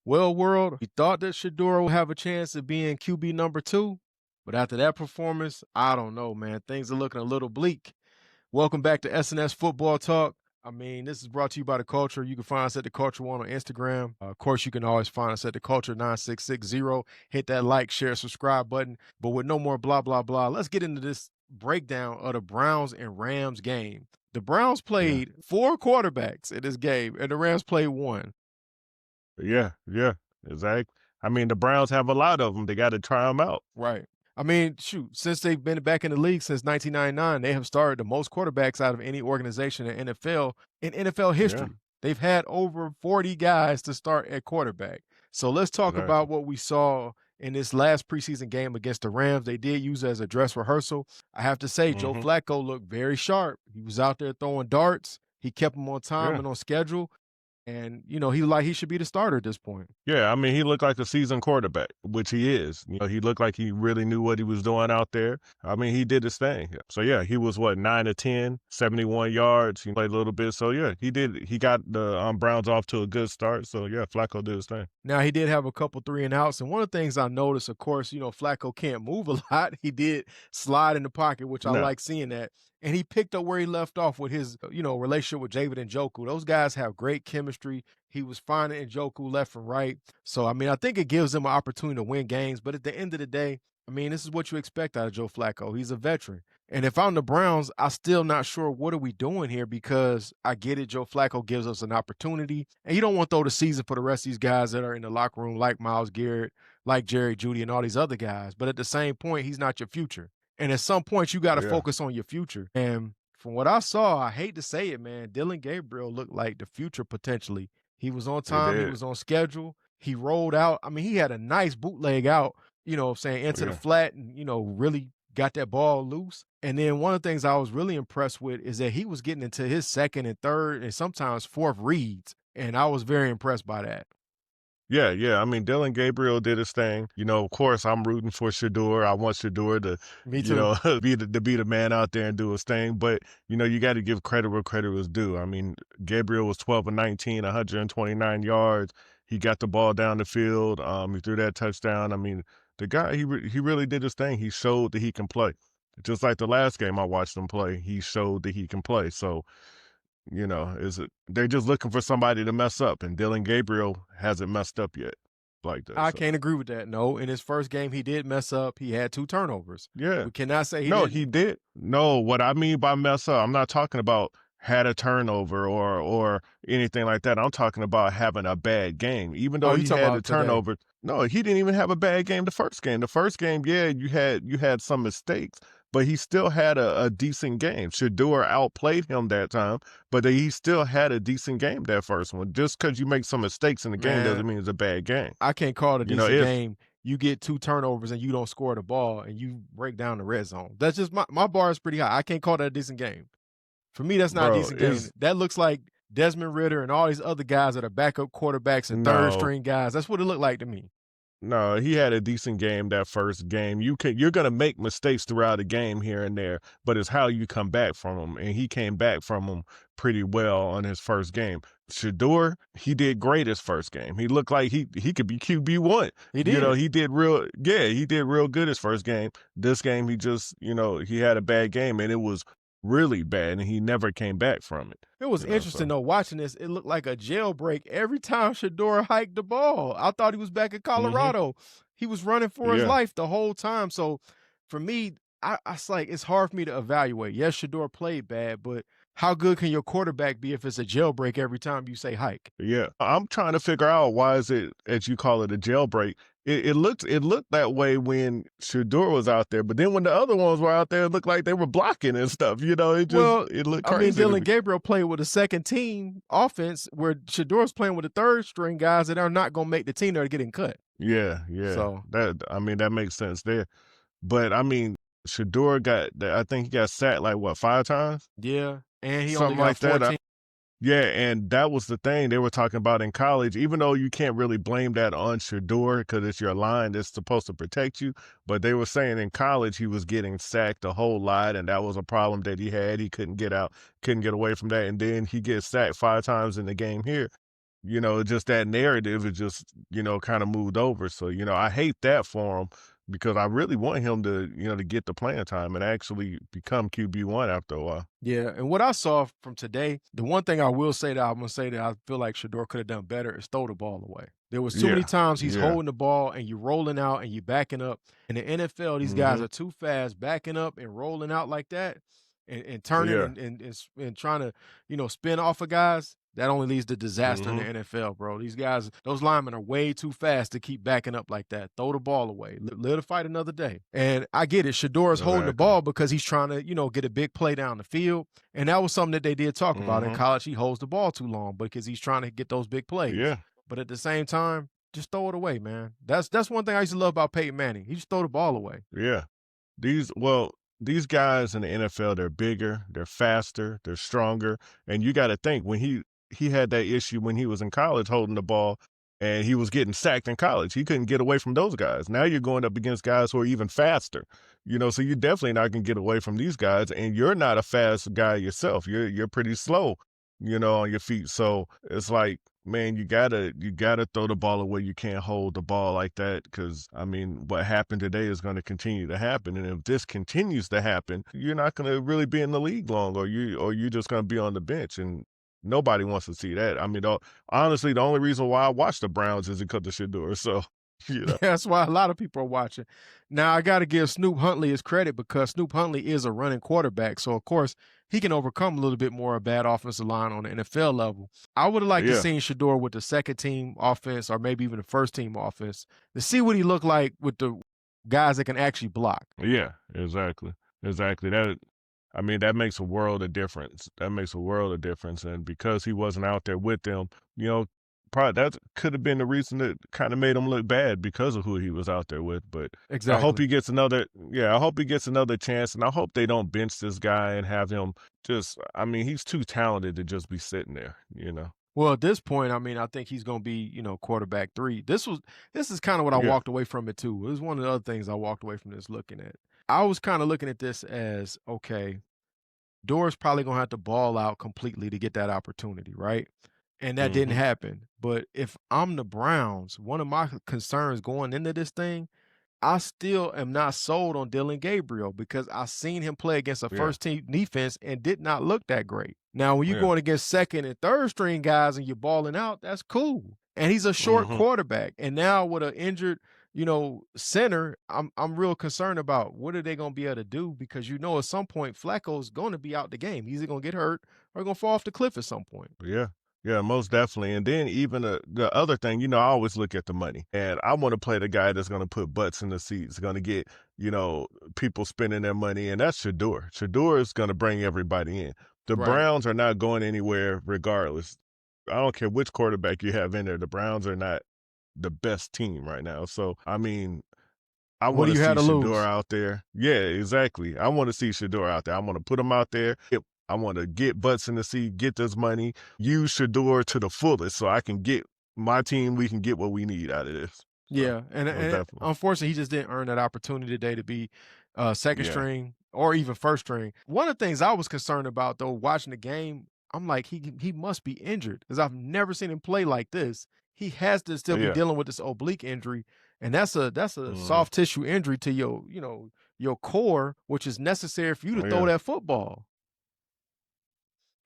Well, world, we thought that Shedeur would have a chance of being QB number two, but after that performance, I don't know, man. Things are looking a little bleak. Welcome back to SNS Football Talk. I mean, this is brought to you by The Culture. You can find us at The Culture One on Instagram. Of course, you can always find us at The Culture 9660. Hit that like, share, subscribe button. But with no more blah, blah, blah, let's get into this breakdown of the Browns and Rams game. The Browns Yeah. played four quarterbacks in this game, and the Rams played one. Yeah, exactly. I mean, the Browns have a lot of them. They got to try them out. Right. I mean, shoot, since they've been back in the league since 1999, they have started the most quarterbacks out of any organization in NFL Yeah, history. They've had over 40 guys to start at quarterback. So let's talk exactly. about what we saw in this last preseason game against the Rams. They did use it as a dress rehearsal. I have to say, Joe hmm Flacco looked very sharp. He was out there throwing darts. He kept them on time Yeah. and on schedule. And, he should be the starter at this point. Yeah, I mean, he looked like a seasoned quarterback, which he is. He looked like he really knew what he was doing out there. I mean, he did his thing. So, yeah, he was, 9 to 10, 71 yards. He played a little bit. So, yeah, he did. He got the Browns off to a good start. So, yeah, Flacco did his thing. Now he did have a couple 3 and outs, and one of the things I noticed, of course, Flacco can't move a lot. He did slide in the pocket, which I No. like seeing that, and he picked up where he left off with his, relationship with David Njoku. Those guys have great chemistry. He was finding Njoku left and right. So, I mean, I think it gives him an opportunity to win games, but at the end of the day, I mean, this is what you expect out of Joe Flacco. He's a veteran. And if I'm the Browns, I'm still not sure what are we doing here because I get it. Joe Flacco gives us an opportunity, and you don't want to throw the season for the rest of these guys that are in the locker room, like Myles Garrett, like Jerry Jeudy, and all these other guys. But at the same point, he's not your future. And at some point, you got to Yeah, focus on your future. And from what I saw, I hate to say it, man, Dillon Gabriel looked like the future potentially. He was on he time. He did. was on schedule. He rolled out. I mean, he had a nice bootleg out, into the Yeah. flat and, really got that ball loose. And then one of the things I was really impressed with is that he was getting into his second and third and sometimes fourth reads. And I was very impressed by that. Yeah. I mean, Dylan Gabriel did his thing. Of course, I'm rooting for Shedeur. I want Shedeur to, Me too. be the man out there and do his thing. But you got to give credit where credit was due. I mean, Gabriel was 12 of 19, 129 yards. He got the ball down the field. He threw that touchdown. I mean, the guy he really did his thing. He showed that he can play. Just like the last game I watched him play, he showed that he can play. So they're just looking for somebody to mess up, and Dylan Gabriel hasn't messed up yet like that. I So can't agree with that. No, in his first game, he did mess up. He had 2 turnovers. yeah, We cannot say he no, didn't. he did. No, what I mean by mess up, I'm not talking about had a turnover or anything like that. I'm talking about having a bad game. Even Oh, though you he talking had a about today. turnover, no, he didn't even have a bad game the first game. The first game, yeah, you had some mistakes, but he still had a decent game. Shedeur outplayed him that time, but he still had a decent game that first one. Just because you make some mistakes in the game Man, doesn't mean it's a bad game. I can't call it a decent If game. You get 2 turnovers and you don't score the ball and you break down the red zone. That's just my bar is pretty high. I can't call that a decent game. For me, that's not a bro, decent game. is That looks like Desmond Ritter and all these other guys that are backup quarterbacks and third no. string guys. That's what it looked like to me. No, he had a decent game that first game. You're gonna make mistakes throughout the game here and there, but it's how you come back from them. And he came back from them pretty well on his first game. Shedeur, he did great his first game. He looked like he could be QB1. He did. He did real good his first game. This game he just, he had a bad game and it was really bad and he never came back from it. It was interesting So though watching this. It looked like a jailbreak every time Shedeur hiked the ball. I thought he was back in hmm Colorado. He was running for his yeah. life the whole time. So for me, it's like it's hard for me to evaluate. Yes, Shedeur played bad, but how good can your quarterback be if it's a jailbreak every time you say hike? Yeah, I'm trying to figure out why is it, as you call it, a jailbreak. It looked that way when Shedeur was out there, but then when the other ones were out there, it looked like they were blocking and stuff. Well, It looked I mean, crazy to Dillon me. Gabriel played with a second team offense where Shadeur's playing with the third string guys that are not going to make the team that are getting cut. Yeah. So, That makes sense there. But I mean, Shedeur I think he got sacked like what 5 times, yeah. And he only something got like that. 14. Yeah, and that was the thing they were talking about in college, even though you can't really blame that on Shedeur because it's your line that's supposed to protect you. But they were saying in college he was getting sacked a whole lot, and that was a problem that he had. He couldn't get out, couldn't get away from that. And then he gets sacked 5 times in the game here. just that narrative is just, kind of moved over. So, I hate that for him because I really want him to, to get the playing time and actually become QB1 after a while. Yeah, and what I saw from today, the one thing I will say that I'm gonna say that I feel like Shedeur could have done better is throw the ball away. There was too many Yeah. times he's Yeah. holding the ball and you're rolling out and you backing up. In the NFL, these guys Hmm. are too fast backing up and rolling out like that and turning Yeah. and trying to, spin off of guys. That only leads to disaster in the Hmm. NFL, bro. These guys, those linemen are way too fast to keep backing up like that. Throw the ball away. Live to fight another day. And I get it. Shador is holding the Exactly. ball because he's trying to, get a big play down the field. And that was something that they did talk about in Hmm. college. He holds the ball too long because he's trying to get those big plays. Yeah. But at the same time, just throw it away, man. That's one thing I used to love about Peyton Manning. He just throw the ball away. Yeah. These guys in the NFL, they're bigger, they're faster, they're stronger, and you got to think when he had that issue when he was in college holding the ball and he was getting sacked in college. He couldn't get away from those guys. Now you're going up against guys who are even faster. So you definitely not going to get away from these guys and you're not a fast guy yourself. You're pretty slow, on your feet. So it's like, man, you gotta throw the ball away. You can't hold the ball like that because I mean, what happened today is going to continue to happen, and if this continues to happen, you're not going to really be in the league long, or you're just going to be on the bench, and nobody wants to see that. I mean, honestly, the only reason why I watch the Browns is because of Shador. So, you Yeah, know, that's why a lot of people are watching. Now, I got to give Snoop Huntley his credit because Snoop Huntley is a running quarterback. So, of course, he can overcome a little bit more of bad offensive line on the NFL level. I would have liked to yeah, seen Shador with the second team offense or maybe even the first team offense to see what he looked like with the guys that can actually block. yeah, exactly, exactly. I mean, that makes a world of difference. That makes a world of difference. And because he wasn't out there with them, you know, probably that could have been the reason that kind of made him look bad because of who he was out there with. But I hope Exactly. he gets another, yeah, I hope he gets another chance. And I hope they don't bench this guy and have him I mean, he's too talented to just be sitting there. Well, at this point, I mean, I think he's going to be, quarterback three. This is kind of what I Yeah. walked away from it too. It was one of the other things I walked away from this looking at. I was kind of looking at this as okay, Dora's probably gonna have to ball out completely to get that opportunity, right? And that didn't Hmm. happen. But if I'm the Browns, one of my concerns going into this thing, I still am not sold on Dillon Gabriel because I seen him play against a Yeah. first team defense and did not look that great. Now, when you're Yeah. going against second and third string guys and you're balling out, that's cool. And he's a short Hmm. quarterback. And now with an injured, center, I'm real concerned about what are they going to be able to do because at some point Flacco's going to be out the game. He's either going to get hurt or going to fall off the cliff at some point. Yeah. Yeah, most definitely. And then even the other thing, I always look at the money. And I want to play the guy that's going to put butts in the seats, going to get, people spending their money. And that's Shador. Shador is going to bring everybody in. The Right. Browns are not going anywhere regardless. I don't care which quarterback you have in there. The Browns are not the best team right now. So, I mean, I What do wanna you see have to Shador lose? out there. Yeah, exactly. I wanna see Shador out there. I wanna put him out there. I wanna get butts in the seat, get this money, use Shador to the fullest so I can get my team, we can get what we need out of this. So, Yeah, and most and definitely. unfortunately, he just didn't earn that opportunity today to be second Yeah. string or even first string. One of the things I was concerned about though, watching the game, I'm like, he must be injured because I've never seen him play like this. He has to still be Yeah. dealing with this oblique injury, and that's a Mhm. soft tissue injury to your your core, which is necessary for you to throw Yeah. that football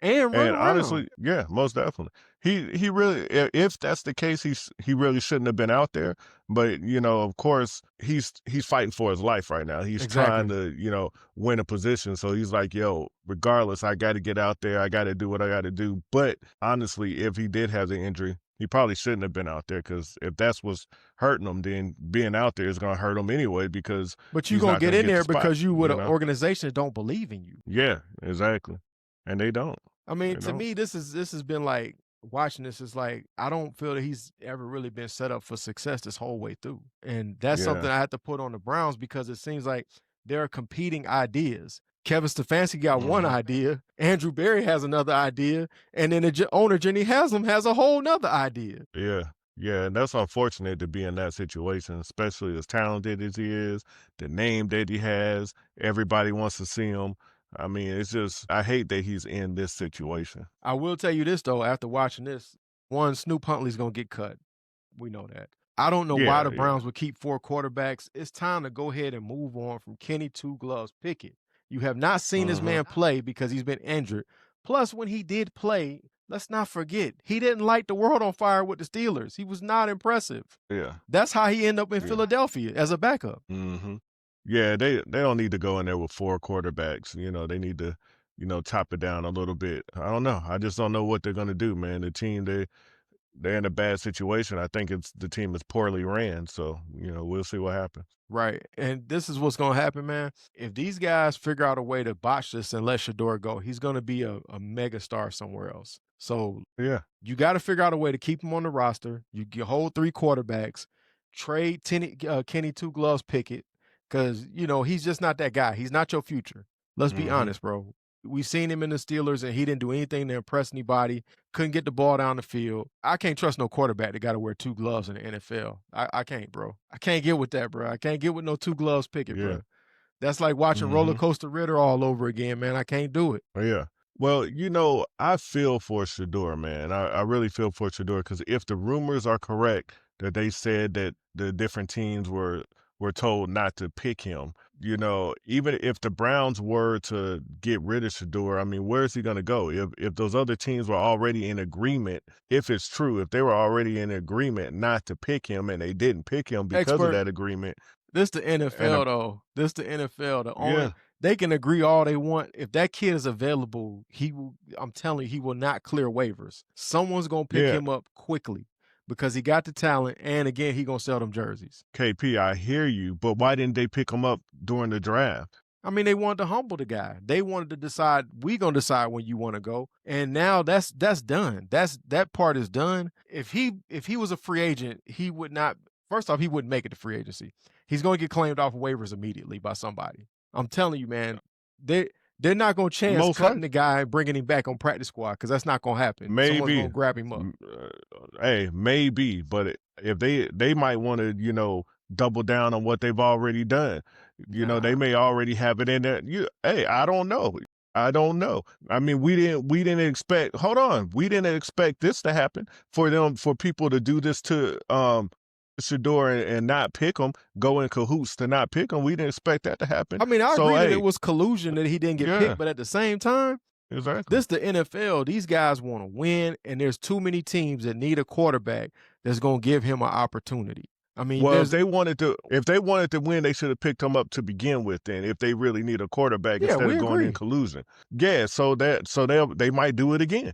and run And around. honestly, yeah, most definitely. He really, if that's the case, he really shouldn't have been out there. But of course, he's fighting for his life right now. He's trying Exactly. to win a position. So he's like, yo, regardless, I got to get out there. I got to do what I got to do. But honestly, if he did have the injury, he probably shouldn't have been out there because if that's what's hurting him, then being out there is going to hurt him anyway because But you he's gonna not get going to in get the there spot. because you with an organization that don't believe in you. Yeah, exactly. And they don't. I mean, They to don't. me, this has been like watching this is like I don't feel that he's ever really been set up for success this whole way through. And that's something Yeah. I had to put on the Browns because it seems like there are competing ideas. Kevin Stefanski got one Hmm. idea, Andrew Berry has another idea, and then the owner Jenny Haslam has a whole nother idea. Yeah. Yeah, and that's unfortunate to be in that situation, especially as talented as he is, the name that he has, everybody wants to see him. I mean, it's just I hate that he's in this situation. I will tell you this though, after watching this, One, Snoop Huntley's gonna get cut. We know that. I don't know why Yeah, the yeah. Browns would keep 4 quarterbacks. It's time to go ahead and move on from Kenny Two Gloves Pickett. You have not seen this Mhm. man play because he's been injured. Plus, when he did play, let's not forget, he didn't light the world on fire with the Steelers. He was not impressive. Yeah, That's how he ended up in yeah. Philadelphia as a backup. Mhm. Yeah, they don't need to go in there with 4 quarterbacks, they need to, chop it down a little bit. I don't know. I just don't know what they're gonna do, man. The team, they're in a bad situation. I think it's the team is poorly ran, so, we'll see what happens. Right. And this is what's going to happen, man. If these guys figure out a way to botch this and let Shedeur go, he's going to be a mega star somewhere else. So Yeah. you got to figure out a way to keep him on the roster. You hold 3 quarterbacks, trade Kenny Two Gloves Pickett because, he's just not that guy. He's not your future. Let's be Mhm. honest, bro. We seen him in the Steelers, and he didn't do anything to impress anybody. Couldn't get the ball down the field. I can't trust no quarterback that got to wear 2 gloves in the NFL. I can't, bro. I can't get with that, bro. I can't get with no 2 gloves Pickett, Yeah. bro. That's like watching Roller Mhm. Coaster Ritter all over again, man. I can't do it. Oh, yeah. Well, I feel for Shador, man. I really feel for Shador because if the rumors are correct that they said that the different teams were told not to pick him, even if the Browns were to get rid of Shador, I mean, where is he going to go? If those other teams were already in agreement, if it's true, if they were already in agreement not to pick him and they didn't pick him because of Expert, that agreement, this the and NFL though. This the NFL. The only yeah, they can agree all they want. If that kid is available, he will. I'm telling you, he will not clear waivers. Someone's gonna pick yeah, him up quickly because he got the talent, and again, he gonna sell them jerseys. KP, I hear you, but why didn't they pick him up during the draft? I mean, they wanted to humble the guy. They wanted to decide we gonna decide when you want to go, and now that's done. That part is done. If he was a free agent, he would not. First off, he wouldn't make it to free agency. He's gonna get claimed off waivers immediately by somebody. I'm telling you, man. They they're not gonna chance Most cutting likely. the guy and bringing him back on practice squad because that's not gonna happen. Someone's Maybe. gonna grab him up. Hey, maybe, but if they might want to, double down on what they've already done. They Nah. may already have it in there. Hey, I don't know. I don't know. I mean, we didn't expect. Hold on, we didn't expect this to happen for people to do this to Shador and not pick him, go in cahoots to not pick him. We didn't expect that to happen. I mean, I So agree that it hey, was collusion that he didn't get yeah, picked, but at the same time, exactly. this the NFL. These guys want to win, and there's too many teams that need a quarterback that's going to give him an opportunity. I mean, Well, there's if they wanted to win, they should have picked him up to begin with. Then, if they really need a quarterback yeah, instead we of going in agree. collusion, yeah. So they might do it again.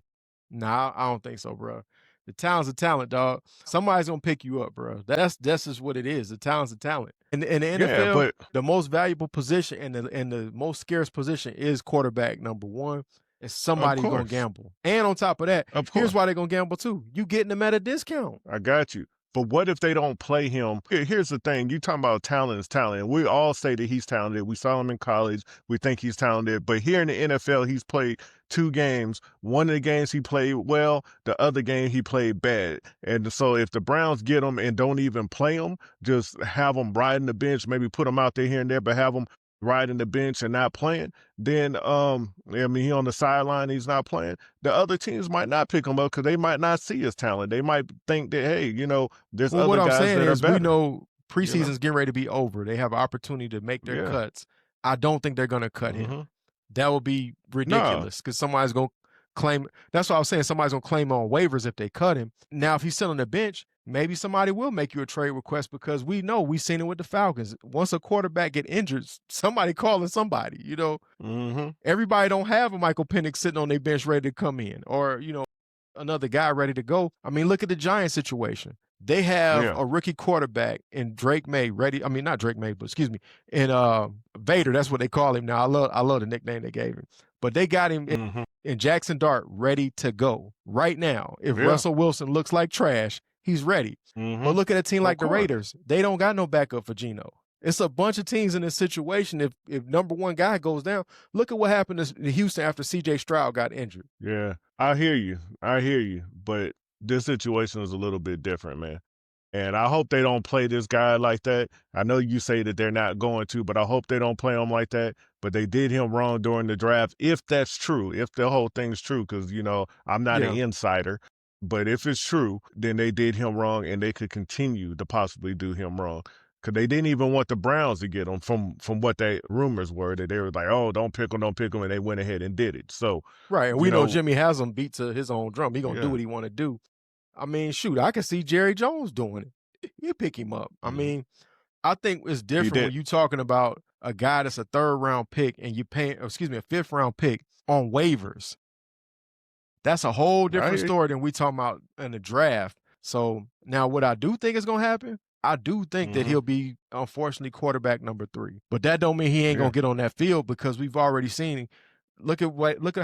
Nah, I don't think so, bro. The talent's a talent, dog. Somebody's gonna pick you up, bro. That's just what it is. The talent's a talent. In the Yeah, NFL, but the most valuable position and the most scarce position is quarterback number one. And of somebody gonna course, gamble. And on top of that, of here's course. why they're gonna gamble too. You getting them at a discount. I got you. But what if they don't play him? Here's the thing. You talking about talent is talent. And we all say that he's talented. We saw him in college. We think he's talented. But here in the NFL, he's played 2 games. One of the games he played well. The other game he played bad. And so if the Browns get him and don't even play him, just have him riding the bench, maybe put him out there here and there, but have him riding the bench and not playing, then I mean he on the sideline, he's not playing. The other teams might not pick him up because they might not see his talent. They might think that, hey, there's Well, other what I'm guys saying that are is we better. know You know? preseason's getting ready to be over. They have an opportunity to make their Yeah. cuts. I don't think they're gonna cut Hmm. him. That would be No. ridiculous because somebody's gonna claim. That's what I was saying. Somebody's gonna claim on waivers if they cut him. Now, if he's still on the bench, maybe somebody will make you a trade request because we know we've seen it with the Falcons. Once a quarterback get injured, somebody calling somebody. Hmm. Everybody don't have a Michael Penix sitting on their bench ready to come in, or another guy ready to go. I mean, look at the Giants situation. They have Yeah. a rookie quarterback in Drake May ready. I mean, not Drake May, but excuse me, in Vader. That's what they call him now. I love the nickname they gave him. But they got him Hmm. in Jackson Dart ready to go right now. If Yeah. Russell Wilson looks like trash, he's ready. Hmm. But look at a team Of like the course. Raiders. They don't got no backup for Geno. It's a bunch of teams in this situation. If number one guy goes down, look at what happened to Houston after C.J. Stroud got injured. Yeah. I hear you. I hear you. But this situation is a little bit different, man. And I hope they don't play this guy like that. I know you say that they're not going to, but I hope they don't play him like that. But they did him wrong during the draft, if that's true, if the whole thing's true, because, I'm not an Yeah. insider. But if it's true, then they did him wrong and they could continue to possibly do him wrong. Because they didn't even want the Browns to get him from what they rumors were that they were like, oh, don't pick him, and they went ahead and did it. So, Right, and you we know know, Jimmy has him beat to his own drum. He gonna do yeah. what he want to do. I mean, shoot, I can see Jerry Jones doing it. You pick him up. I Mhm. mean, I think it's He different when did. you talking about a guy that's a third round pick and you paying, excuse me, a fifth round pick on waivers. That's a whole I different hear you. story than we talking about in the draft. So now, what I do think is gonna happen, I do think that Mhm. he'll be unfortunately quarterback number 3. But that don't mean he ain't gonna Yeah. get on that field because we've already seen. Look at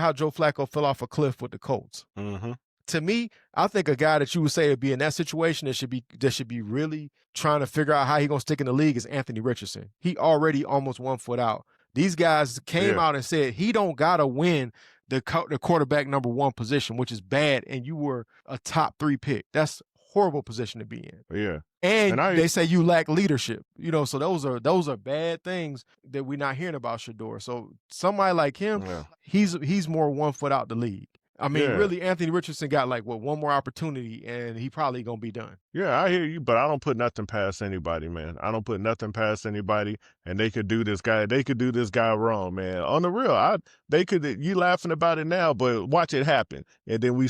how Joe Flacco fell off a cliff with the Colts. Mhm. To me, I think a guy that you would say would be in that situation that should be really trying to figure out how he gonna stick in the league is Anthony Richardson. He already almost 1 foot out. These guys came Yeah. out and said he don't gotta win the quarterback number 1 position, which is bad, and you were a top 3 pick. That's horrible position to be in. Yeah. And And I they say you lack leadership. So those are bad things that we're not hearing about Shedeur. So somebody like him, yeah. he's more 1 foot out the league. I mean, Yeah. really, Anthony Richardson got like one more opportunity, and he probably gonna be done. Yeah, I hear you, but I don't put nothing past anybody, man. I don't put nothing past anybody, and they could do this guy. They could do this guy wrong, man. On the real, they could. You laughing about it now, but watch it happen, and then we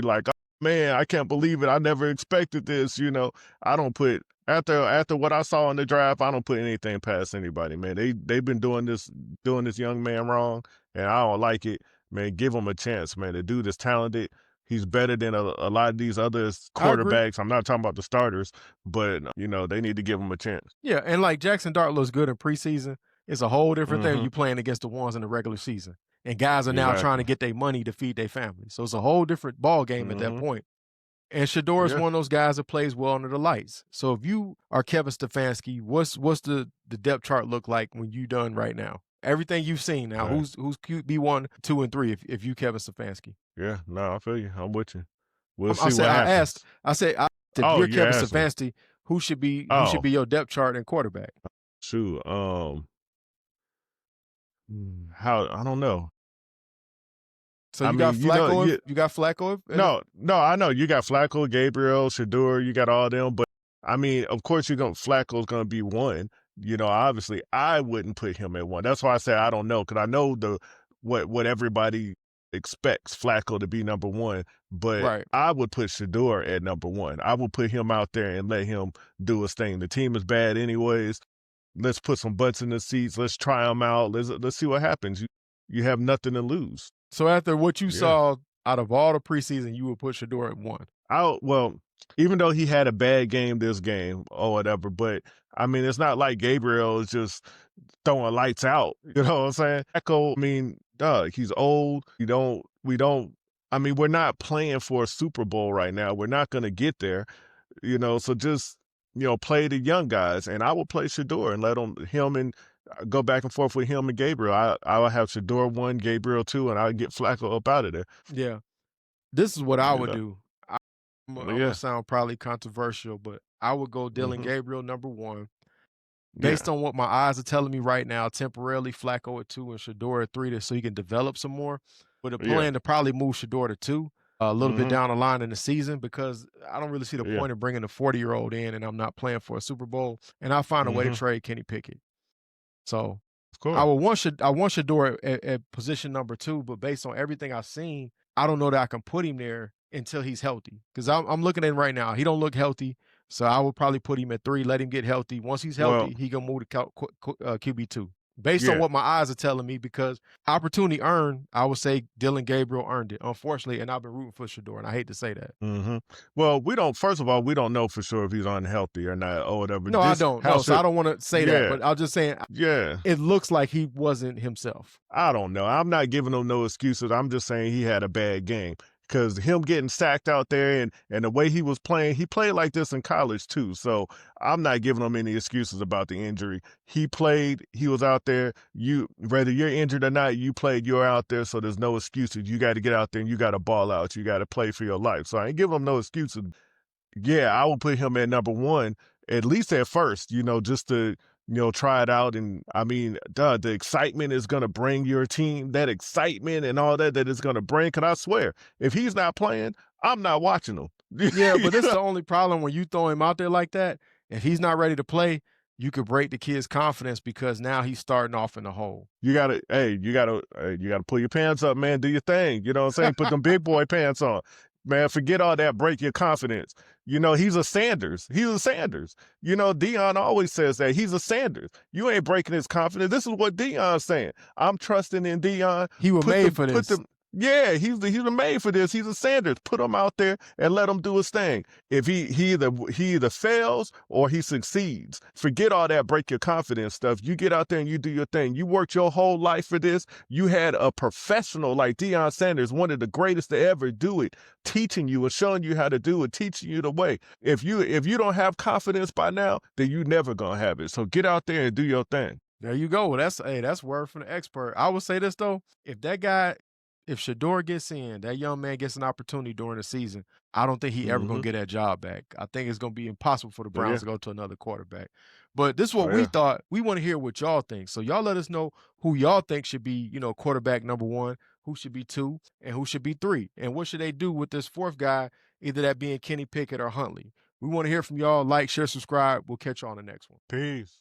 like, oh, man, I can't believe it. I never expected this. I don't put after what I saw in the draft. I don't put anything past anybody, man. They've been doing this young man wrong, and I don't like it, man. Give him a chance, man. The dude is talented. He's better than a lot of these other I agree. quarterbacks. I'm not talking about the starters, but they need to give him a chance. Yeah, and like Jackson Dart looks good in preseason. It's a whole different thing Mhm. you playing against the ones in the regular season. And guys are now trying to Exactly. get their money to feed their family. So it's a whole different ball game at that Mhm. point. And Shedeur is Yeah. one of those guys that plays well under the lights. So if you are Kevin Stefanski, what's the depth chart look like when you done right now? Everything you've seen now, Right. who's QB 1, 2, and 3 if you Kevin Stefanski? Yeah. No, I feel you. I'm with you. We'll I see said what I asked happens. I said I if Oh, you're you Kevin asked me. Stefanski, who should Oh, be your depth chart and quarterback? shoot. How I don't know. So I you got mean, Flacco you got Flacco in it? no, no, I know you got Flacco, Gabriel, Shedeur, you got all them, but I mean, of course Flacco's gonna be one. Obviously I wouldn't put him at one. That's why I say I don't know, because I know what everybody expects Flacco to be number one, but Right. I would put Shedeur at number one. I would put him out there and let him do his thing. The team is bad anyways. Let's put some butts in the seats. Let's try them out. Let's see what happens. You have nothing to lose. So after what you Yeah. saw out of all the preseason, you would put Shedeur at 1. Well, even though he had a bad game this game or whatever, but I mean, it's not like Gabriel is just throwing lights out. You know what I'm saying? Echo, I mean, he's old. We don't, I mean, we're not playing for a Super Bowl right now. We're not going to get there, so just, play the young guys. And I will play Shedeur and let him and go back and forth with him and Gabriel. I will have Shedeur 1, Gabriel 2, and I'll get Flacco up out of there. Yeah. This is what I You would know? do. I'm gonna Yeah. sound probably controversial, but I would go Dillon Hmm. Gabriel number 1. Based Yeah. on what my eyes are telling me right now, temporarily Flacco at 2 and Shedeur at 3 so he can develop some more. With a Yeah. plan to probably move Shedeur to 2 a little bit Hmm. down the line in the season because I don't really see the Yeah. point of bringing a 40-year-old in and I'm not playing for a Super Bowl. And I'll find a way to Hmm. trade Kenny Pickett. So Of course. I want Shedeur at position number 2, but based on everything I've seen, I don't know that I can put him there until he's healthy. Because I'm looking at him right now. He don't look healthy. So I would probably put him at 3, let him get healthy. Once he's Well, healthy, he can move to QB2. Based on yeah. what my eyes are telling me, because opportunity earned, I would say Dillon Gabriel earned it, unfortunately, and I've been rooting for Shedeur, and I hate to say that. Hmm. Well, first of all, we don't know for sure if he's unhealthy or not or whatever. No, I This don't. No, house so I should, don't want to say that, yeah, but I'm just saying yeah. it looks like he wasn't himself. I don't know. I'm not giving him no excuses. I'm just saying he had a bad game because him getting sacked out there and the way he was playing, he played like this in college too. So I'm not giving him any excuses about the injury. He played. He was out there. Whether you're injured or not, you played. You're out there. So there's no excuses. You got to get out there and you got to ball out. You got to play for your life. So I ain't giving him no excuses. Yeah, I would put him at number one, at least at first, just to, try it out. And I mean, the excitement is going to bring your team, that excitement and all that it's going to bring. Cause I swear, if he's not playing, I'm not watching him. Yeah, but You this is know? the only problem when you throw him out there like that. If he's not ready to play, you could break the kid's confidence because now he's starting off in the hole. You gotta pull your pants up, man. Do your thing. You know what I'm saying? Put them big boy pants on. Man, forget all that, break your confidence. You know, he's a Sanders. He's a Sanders. You know, Deion always says that. He's a Sanders. You ain't breaking his confidence. This is what Deion's saying. I'm trusting in Deion. He was made for Put this. the yeah, he's made for this. He's a Sanders. Put him out there and let him do his thing. If he either fails or he succeeds. Forget all that break your confidence stuff. You get out there and you do your thing. You worked your whole life for this. You had a professional like Deion Sanders, one of the greatest to ever do it, teaching you and showing you how to do it, teaching you the way. If you don't have confidence by now, then you never gonna have it. So get out there and do your thing. There you go. That's word from the expert. I would say this though, if Shedeur gets in, that young man gets an opportunity during the season, I don't think he ever gonna Mm-hmm. get that job back. I think it's gonna be impossible for the Oh Browns yeah. to go to another quarterback. But this is what Oh we yeah. thought. We want to hear what y'all think. So y'all let us know who y'all think should be, quarterback number one, who should be two, and who should be three. And what should they do with this fourth guy, either that being Kenny Pickett or Huntley. We want to hear from y'all. Like, share, subscribe. We'll catch you on the next one. Peace.